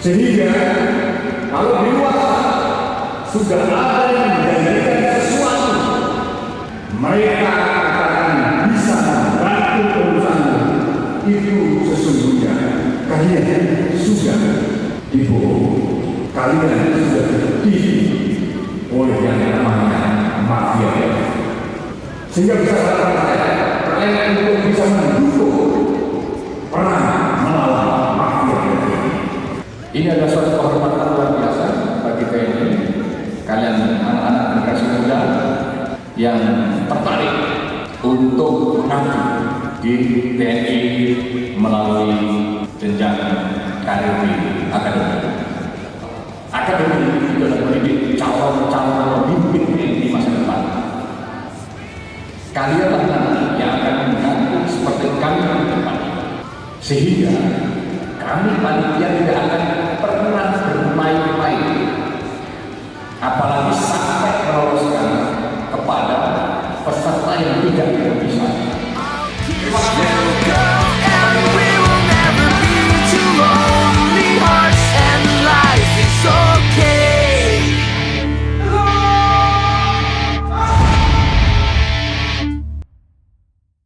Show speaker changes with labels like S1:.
S1: Sehingga kalau di luar sudah ada yang menjanjikan sesuatu, mereka akan bisa membantu urusan itu. Sesungguhnya kalian sudah dibohong, kalian sudah ditipu oleh yang namanya mafia. Sehingga bisa kalian untuk bisa mendukung perang melawan mafia. Ini adalah suatu kehormatan luar biasa bagi TNI. Kalian anak-anak generasi muda yang tertarik untuk mengabdi di TNI melalui jenjang karir di akademi. Akademi itu adalah mendidik calon-calon pemimpin TNI masa depan. Kalianlah nanti yang akan mengganti seperti kami ke depan. Sehingga kami panitia tidak